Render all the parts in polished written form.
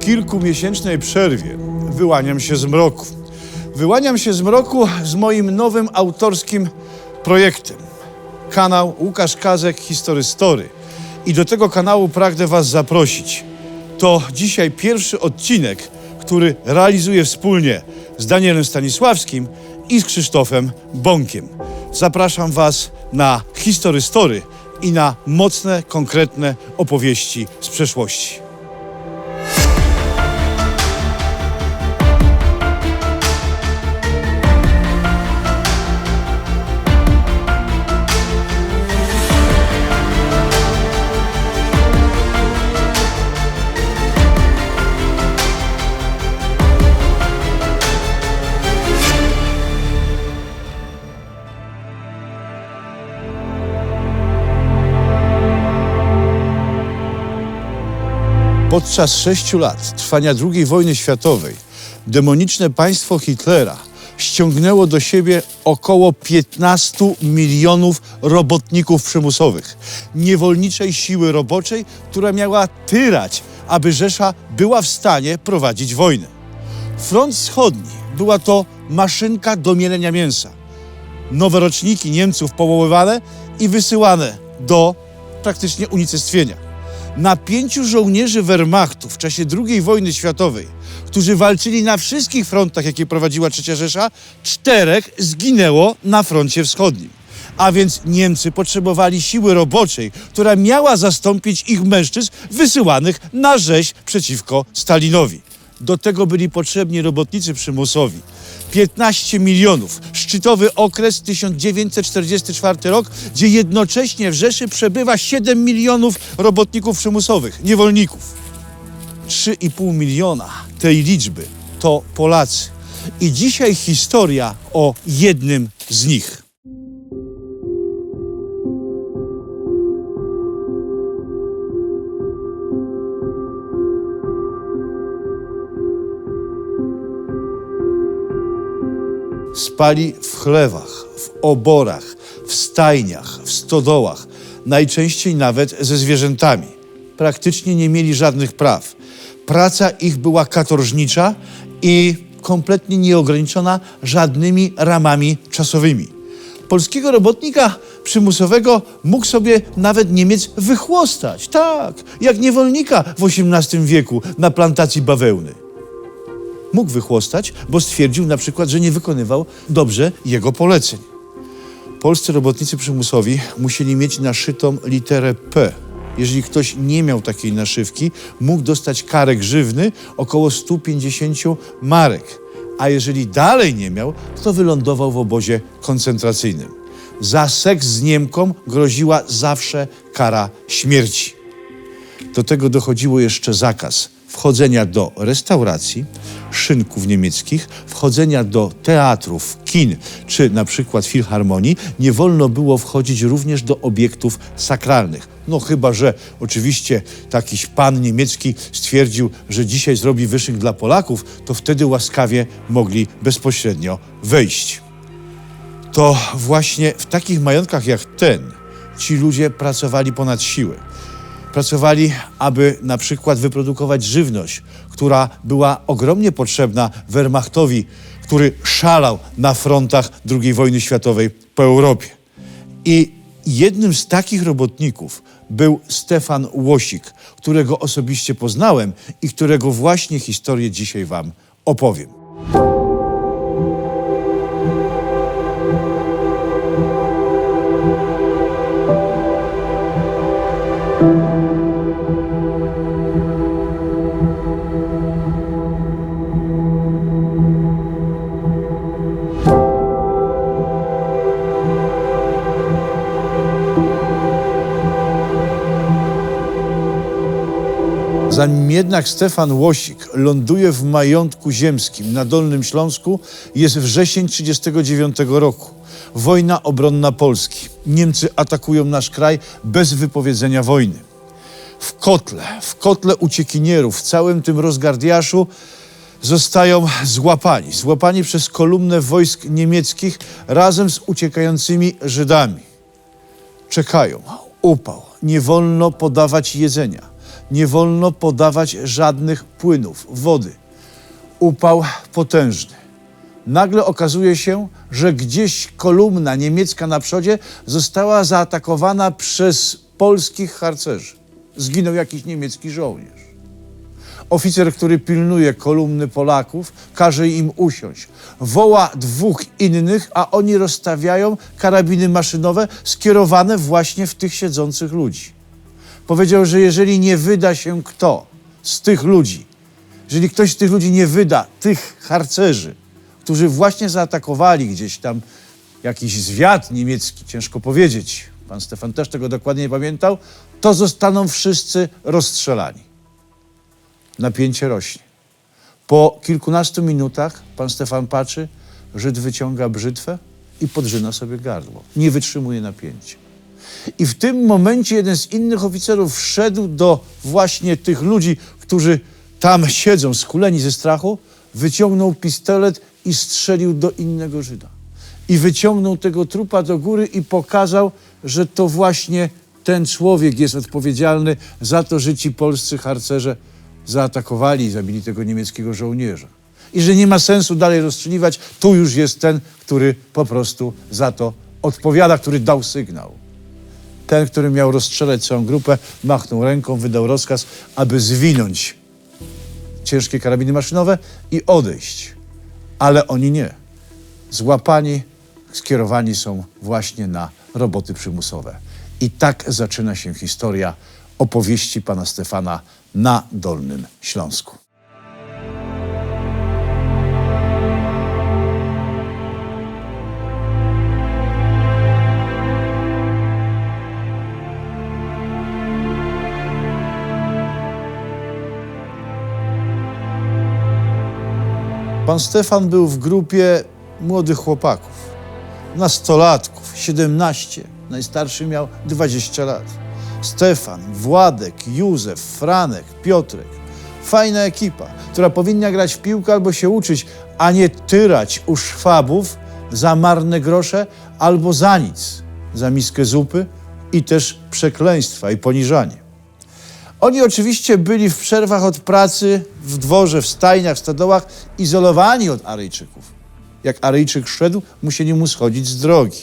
kilkumiesięcznej przerwie wyłaniam się z mroku. Wyłaniam się z mroku z moim nowym autorskim projektem. Kanał Łukasz Kazek Historystory. I do tego kanału pragnę Was zaprosić. To dzisiaj pierwszy odcinek, który realizuję wspólnie z Danielem Stanisławskim i z Krzysztofem Bąkiem. Zapraszam Was na Historystory i na mocne, konkretne opowieści z przeszłości. Podczas 6 lat trwania II wojny światowej demoniczne państwo Hitlera ściągnęło do siebie około 15 milionów robotników przymusowych, niewolniczej siły roboczej, która miała tyrać, aby Rzesza była w stanie prowadzić wojnę. Front wschodni była to maszynka do mielenia mięsa. Nowe roczniki Niemców powoływane i wysyłane do praktycznie unicestwienia. Na 5 żołnierzy Wehrmachtu w czasie II wojny światowej, którzy walczyli na wszystkich frontach, jakie prowadziła III Rzesza, 4 zginęło na froncie wschodnim. A więc Niemcy potrzebowali siły roboczej, która miała zastąpić ich mężczyzn wysyłanych na rzeź przeciwko Stalinowi. Do tego byli potrzebni robotnicy przymusowi. 15 milionów. Szczytowy okres 1944 rok, gdzie jednocześnie w Rzeszy przebywa 7 milionów robotników przymusowych, niewolników. 3,5 miliona tej liczby to Polacy. I dzisiaj historia o jednym z nich. Spali w chlewach, w oborach, w stajniach, w stodołach, najczęściej nawet ze zwierzętami. Praktycznie nie mieli żadnych praw. Praca ich była katorżnicza i kompletnie nieograniczona żadnymi ramami czasowymi. Polskiego robotnika przymusowego mógł sobie nawet Niemiec wychłostać. Tak, jak niewolnika w XVIII wieku na plantacji bawełny. Mógł wychłostać, bo stwierdził na przykład, że nie wykonywał dobrze jego poleceń. Polscy robotnicy przymusowi musieli mieć naszytą literę P. Jeżeli ktoś nie miał takiej naszywki, mógł dostać karę grzywny około 150 marek. A jeżeli dalej nie miał, to wylądował w obozie koncentracyjnym. Za seks z Niemką groziła zawsze kara śmierci. Do tego dochodziło jeszcze zakaz wchodzenia do restauracji, szynków niemieckich, wchodzenia do teatrów, kin czy na przykład filharmonii. Nie wolno było wchodzić również do obiektów sakralnych. No chyba że oczywiście takiś pan niemiecki stwierdził, że dzisiaj zrobi wyszyk dla Polaków, to wtedy łaskawie mogli bezpośrednio wejść. To właśnie w takich majątkach jak ten ci ludzie pracowali ponad siłę. Pracowali, aby na przykład wyprodukować żywność, która była ogromnie potrzebna Wehrmachtowi, który szalał na frontach II wojny światowej po Europie. I jednym z takich robotników był Stefan Łosik, którego osobiście poznałem i którego właśnie historię dzisiaj Wam opowiem. Zanim jednak Stefan Łosik ląduje w majątku ziemskim na Dolnym Śląsku, jest wrzesień 1939 roku. Wojna obronna Polski. Niemcy atakują nasz kraj bez wypowiedzenia wojny. W kotle uciekinierów, w całym tym rozgardiaszu zostają złapani przez kolumnę wojsk niemieckich razem z uciekającymi Żydami. Czekają, upał, nie wolno podawać jedzenia. Nie wolno podawać żadnych płynów, wody. Upał potężny. Nagle okazuje się, że gdzieś kolumna niemiecka na przodzie została zaatakowana przez polskich harcerzy. Zginął jakiś niemiecki żołnierz. Oficer, który pilnuje kolumny Polaków, każe im usiąść. Woła dwóch innych, a oni rozstawiają karabiny maszynowe skierowane właśnie w tych siedzących ludzi. Powiedział, że jeżeli nie wyda się kto z tych ludzi, jeżeli ktoś z tych ludzi nie wyda tych harcerzy, którzy właśnie zaatakowali gdzieś tam jakiś zwiad niemiecki, ciężko powiedzieć, pan Stefan też tego dokładnie nie pamiętał, to zostaną wszyscy rozstrzelani. Napięcie rośnie. Po kilkunastu minutach pan Stefan patrzy, Żyd wyciąga brzytwę i podrzyna sobie gardło. Nie wytrzymuje napięcia. I w tym momencie jeden z innych oficerów wszedł do właśnie tych ludzi, którzy tam siedzą, skuleni ze strachu, wyciągnął pistolet i strzelił do innego Żyda. I wyciągnął tego trupa do góry i pokazał, że to właśnie ten człowiek jest odpowiedzialny za to, że ci polscy harcerze zaatakowali i zabili tego niemieckiego żołnierza. I że nie ma sensu dalej rozstrzeliwać, tu już jest ten, który po prostu za to odpowiada, który dał sygnał. Ten, który miał rozstrzelać całą grupę, machnął ręką, wydał rozkaz, aby zwinąć ciężkie karabiny maszynowe i odejść. Ale oni nie. Złapani, skierowani są właśnie na roboty przymusowe. I tak zaczyna się historia opowieści pana Stefana na Dolnym Śląsku. Pan Stefan był w grupie młodych chłopaków, nastolatków, 17, najstarszy miał 20 lat. Stefan, Władek, Józef, Franek, Piotrek. Fajna ekipa, która powinna grać w piłkę albo się uczyć, a nie tyrać u szwabów za marne grosze albo za nic, za miskę zupy i też przekleństwa i poniżanie. Oni oczywiście byli w przerwach od pracy, w dworze, w stajniach, w stodołach, izolowani od Aryjczyków. Jak Aryjczyk szedł, musieli mu schodzić z drogi.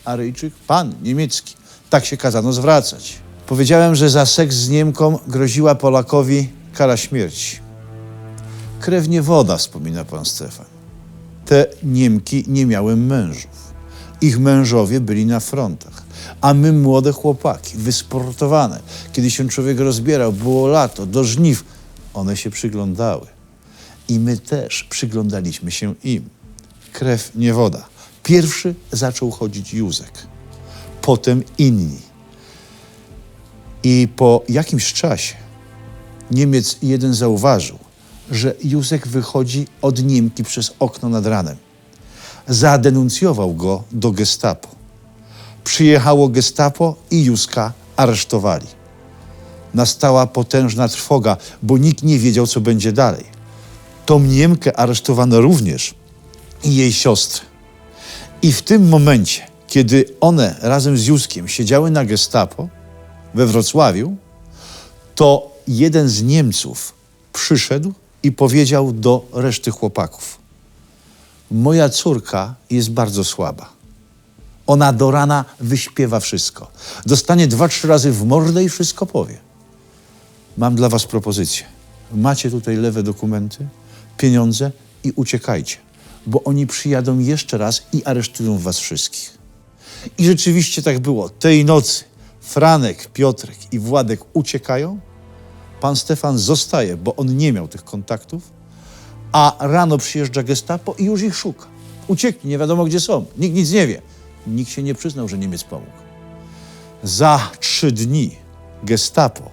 Aryjczyk, pan niemiecki. Tak się kazano zwracać. Powiedziałem, że za seks z Niemką groziła Polakowi kara śmierci. Krew nie woda, wspomina pan Stefan. Te Niemki nie miały mężów. Ich mężowie byli na frontach. A my, młode chłopaki, wysportowane, kiedy się człowiek rozbierał, było lato, do żniw, one się przyglądały. I my też przyglądaliśmy się im. Krew nie woda. Pierwszy zaczął chodzić Józek, potem inni. I po jakimś czasie Niemiec jeden zauważył, że Józek wychodzi od Niemki przez okno nad ranem. Zadenuncjował go do gestapo. Przyjechało gestapo i Józka aresztowali. Nastała potężna trwoga, bo nikt nie wiedział, co będzie dalej. Tą Niemkę aresztowano również i jej siostrę. I w tym momencie, kiedy one razem z Józkiem siedziały na gestapo we Wrocławiu, to jeden z Niemców przyszedł i powiedział do reszty chłopaków: moja córka jest bardzo słaba. Ona do rana wyśpiewa wszystko. Dostanie 2-3 razy w mordę i wszystko powie. Mam dla was propozycję. Macie tutaj lewe dokumenty, pieniądze i uciekajcie, bo oni przyjadą jeszcze raz i aresztują was wszystkich. I rzeczywiście tak było. Tej nocy Franek, Piotrek i Władek uciekają. Pan Stefan zostaje, bo on nie miał tych kontaktów, a rano przyjeżdża gestapo i już ich szuka. Uciekli, nie wiadomo gdzie są. Nikt nic nie wie. Nikt się nie przyznał, że Niemiec pomógł. Za 3 dni gestapo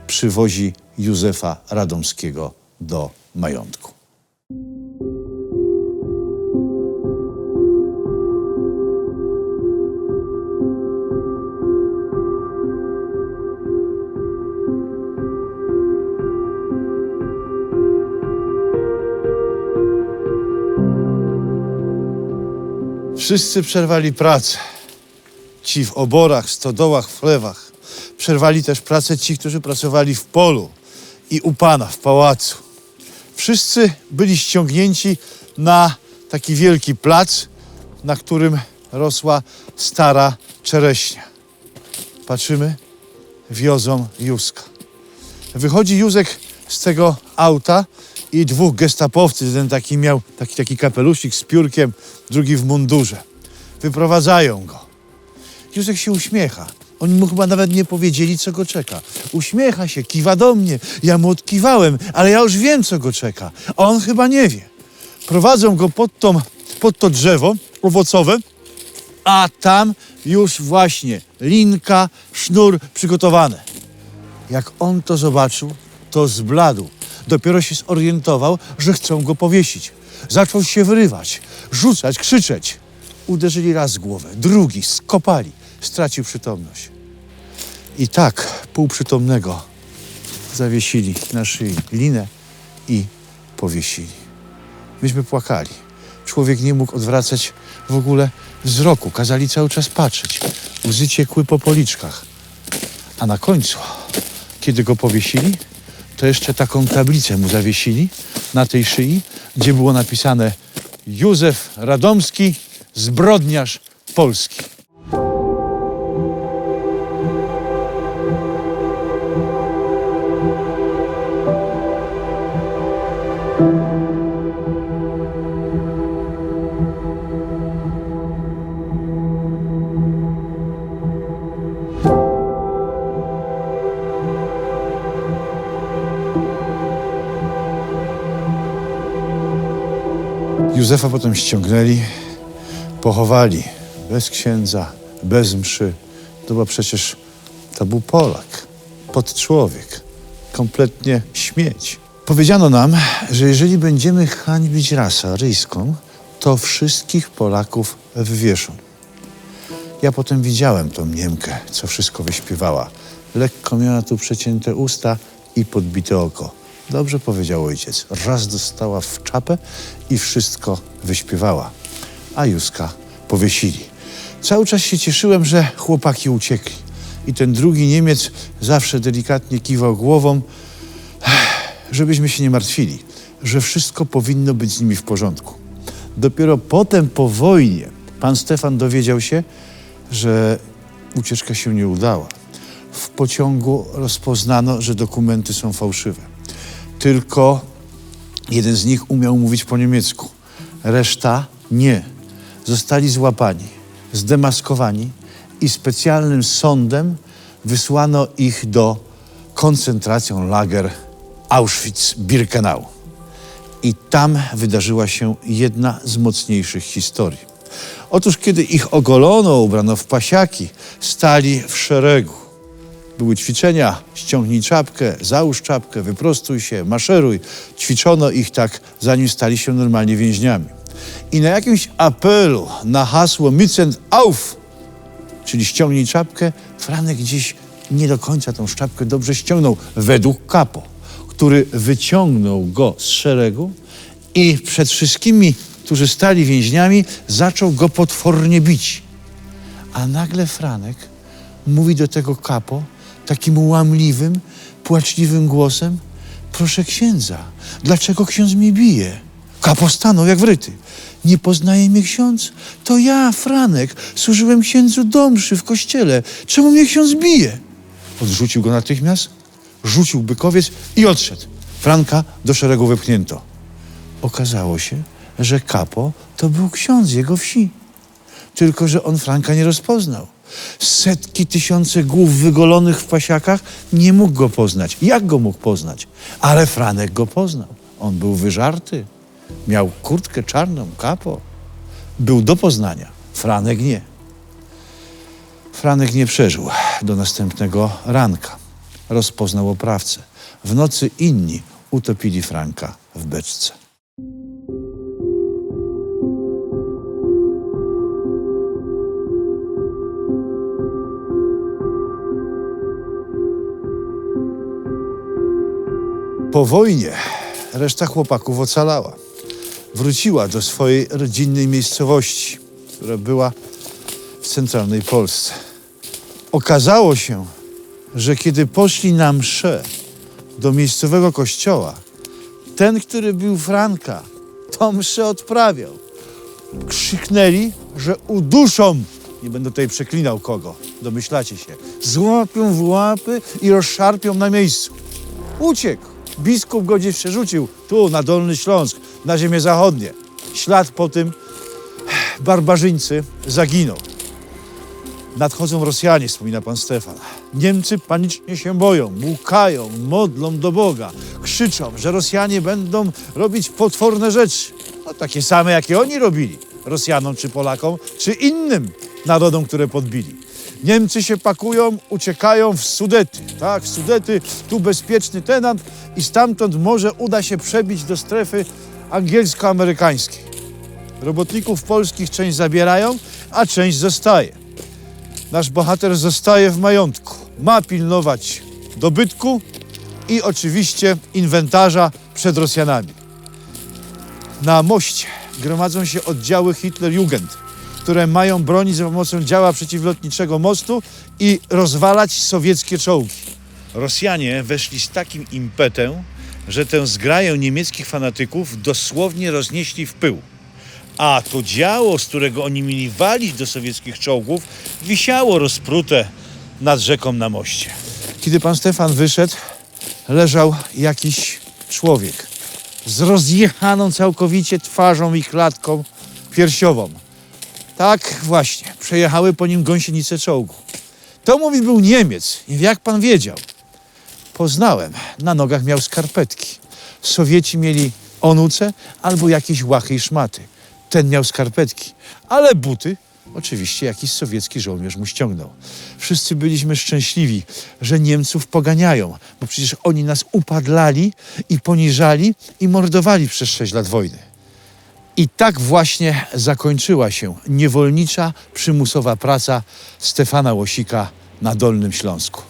przywozi Józefa Radomskiego do majątku. Wszyscy przerwali pracę. Ci w oborach, stodołach, w chlewach. Przerwali też pracę ci, którzy pracowali w polu i u pana w pałacu. Wszyscy byli ściągnięci na taki wielki plac, na którym rosła stara czereśnia. Patrzymy, wiozą Józka. Wychodzi Józek z tego auta i dwóch gestapowców, jeden taki miał taki kapelusik z piórkiem, drugi w mundurze. Wyprowadzają go. Józek się uśmiecha. Oni mu chyba nawet nie powiedzieli, co go czeka. Uśmiecha się, kiwa do mnie. Ja mu odkiwałem, ale ja już wiem, co go czeka. A on chyba nie wie. Prowadzą go pod to drzewo owocowe, a tam już właśnie linka, sznur przygotowane. Jak on to zobaczył, to zbladł. Dopiero się zorientował, że chcą go powiesić. Zaczął się wyrywać, rzucać, krzyczeć. Uderzyli raz w głowę, drugi, skopali. Stracił przytomność. I tak półprzytomnego zawiesili na szyi linę i powiesili. Myśmy płakali. Człowiek nie mógł odwracać w ogóle wzroku. Kazali cały czas patrzeć. Łzy ciekły po policzkach. A na końcu, kiedy go powiesili, to jeszcze taką tablicę mu zawiesili na tej szyi, gdzie było napisane: Józef Radomski, zbrodniarz polski. Józefa potem ściągnęli, pochowali bez księdza, bez mszy. To bo przecież to był Polak, podczłowiek, kompletnie śmieć. Powiedziano nam, że jeżeli będziemy hańbić rasę aryjską, to wszystkich Polaków wywieszą. Ja potem widziałem tą Niemkę, co wszystko wyśpiewała. Lekko miała tu przecięte usta i podbite oko. Dobrze powiedział ojciec. Raz dostała w czapę i wszystko wyśpiewała. A Józka powiesili. Cały czas się cieszyłem, że chłopaki uciekli. I ten drugi Niemiec zawsze delikatnie kiwał głową, żebyśmy się nie martwili, że wszystko powinno być z nimi w porządku. Dopiero potem, po wojnie, pan Stefan dowiedział się, że ucieczka się nie udała. W pociągu rozpoznano, że dokumenty są fałszywe. Tylko jeden z nich umiał mówić po niemiecku. Reszta nie. Zostali złapani, zdemaskowani i specjalnym sądem wysłano ich do koncentracją-lager Auschwitz-Birkenau. I tam wydarzyła się jedna z mocniejszych historii. Otóż, kiedy ich ogolono, ubrano w pasiaki, stali w szeregu. Były ćwiczenia, ściągnij czapkę, załóż czapkę, wyprostuj się, maszeruj. Ćwiczono ich tak, zanim stali się normalnie więźniami. I na jakimś apelu na hasło Mützen auf, czyli ściągnij czapkę, Franek gdzieś nie do końca tą czapkę dobrze ściągnął, według kapo, który wyciągnął go z szeregu i przed wszystkimi, którzy stali więźniami, zaczął go potwornie bić. A nagle Franek mówi do tego kapo takim łamliwym, płaczliwym głosem: proszę księdza, dlaczego ksiądz mnie bije? Kapo stanął jak wryty. Nie poznaje mnie ksiądz? To ja, Franek, służyłem księdzu do mszy w kościele. Czemu mnie ksiądz bije? Odrzucił go natychmiast, rzucił bykowiec i odszedł. Franka do szeregu wepchnięto. Okazało się, że kapo to był ksiądz jego wsi. Tylko że on Franka nie rozpoznał. Setki, tysiące głów wygolonych w pasiakach nie mógł go poznać. Jak go mógł poznać? Ale Franek go poznał. On był wyżarty. Miał kurtkę czarną, kapo. Był do poznania. Franek nie. Franek nie przeżył do następnego ranka. Rozpoznał oprawcę. W nocy inni utopili Franka w beczce. Po wojnie reszta chłopaków ocalała. Wróciła do swojej rodzinnej miejscowości, która była w centralnej Polsce. Okazało się, że kiedy poszli na mszę do miejscowego kościoła, ten, który bił Franka, tą mszę odprawiał. Krzyknęli, że uduszą, nie będę tutaj przeklinał kogo, domyślacie się, złapią w łapy i rozszarpią na miejscu. Uciekł. Biskup go gdzieś przerzucił, tu na Dolny Śląsk, na ziemię zachodnie. Ślad po tym barbarzyńcy zaginął. Nadchodzą Rosjanie, wspomina pan Stefan. Niemcy panicznie się boją, łukają, modlą do Boga. Krzyczą, że Rosjanie będą robić potworne rzeczy. No takie same, jakie oni robili. Rosjanom czy Polakom, czy innym narodom, które podbili. Niemcy się pakują, uciekają w Sudety. Tak, w Sudety, tu bezpieczny tenant i stamtąd może uda się przebić do strefy angielsko-amerykańskiej. Robotników polskich część zabierają, a część zostaje. Nasz bohater zostaje w majątku. Ma pilnować dobytku i oczywiście inwentarza przed Rosjanami. Na moście gromadzą się oddziały Hitlerjugend, które mają bronić za pomocą działa przeciwlotniczego mostu i rozwalać sowieckie czołgi. Rosjanie weszli z takim impetem, że tę zgraję niemieckich fanatyków dosłownie roznieśli w pył. A to działo, z którego oni mieli walić do sowieckich czołgów, wisiało rozprute nad rzeką na moście. Kiedy pan Stefan wyszedł, leżał jakiś człowiek z rozjechaną całkowicie twarzą i klatką piersiową. Tak właśnie, przejechały po nim gąsienice czołgu. To, mówi, był Niemiec. I jak pan wiedział? Poznałem. Na nogach miał skarpetki. Sowieci mieli onuce albo jakieś łachy i szmaty. Ten miał skarpetki, ale buty oczywiście jakiś sowiecki żołnierz mu ściągnął. Wszyscy byliśmy szczęśliwi, że Niemców poganiają, bo przecież oni nas upadlali i poniżali i mordowali przez 6 lat wojny. I tak właśnie zakończyła się niewolnicza, przymusowa praca Stefana Łosika na Dolnym Śląsku.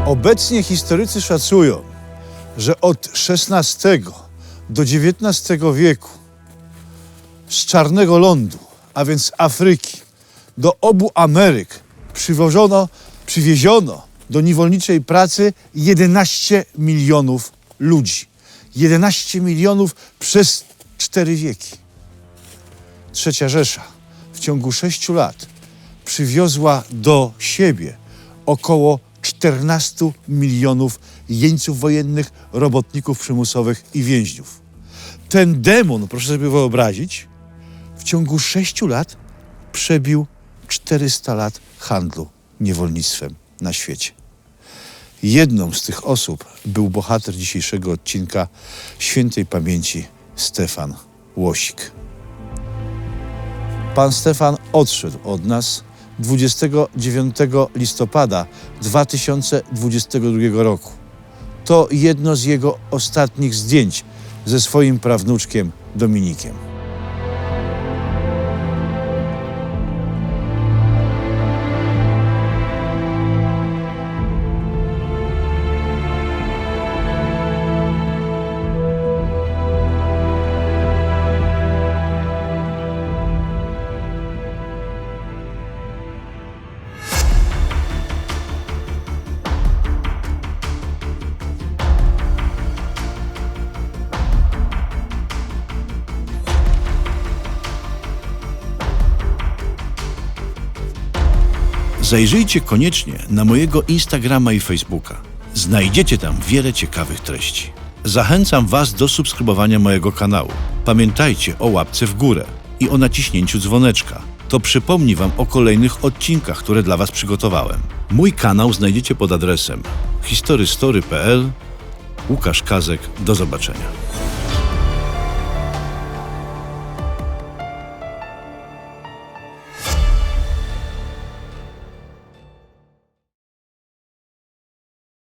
Obecnie historycy szacują, że od XVI do XIX wieku z Czarnego Lądu, a więc z Afryki, do obu Ameryk przywieziono do niewolniczej pracy 11 milionów ludzi. 11 milionów przez 4 wieki. Trzecia Rzesza w ciągu 6 lat przywiozła do siebie około 14 milionów jeńców wojennych, robotników przymusowych i więźniów. Ten demon, proszę sobie wyobrazić, w ciągu 6 lat przebił 400 lat handlu niewolnictwem na świecie. Jedną z tych osób był bohater dzisiejszego odcinka, świętej pamięci Stefan Łosik. Pan Stefan odszedł od nas 29 listopada 2022 roku. To jedno z jego ostatnich zdjęć ze swoim prawnuczkiem Dominikiem. Zajrzyjcie koniecznie na mojego Instagrama i Facebooka. Znajdziecie tam wiele ciekawych treści. Zachęcam Was do subskrybowania mojego kanału. Pamiętajcie o łapce w górę i o naciśnięciu dzwoneczka. To przypomni Wam o kolejnych odcinkach, które dla Was przygotowałem. Mój kanał znajdziecie pod adresem historystory.pl. Łukasz Kazek. Do zobaczenia.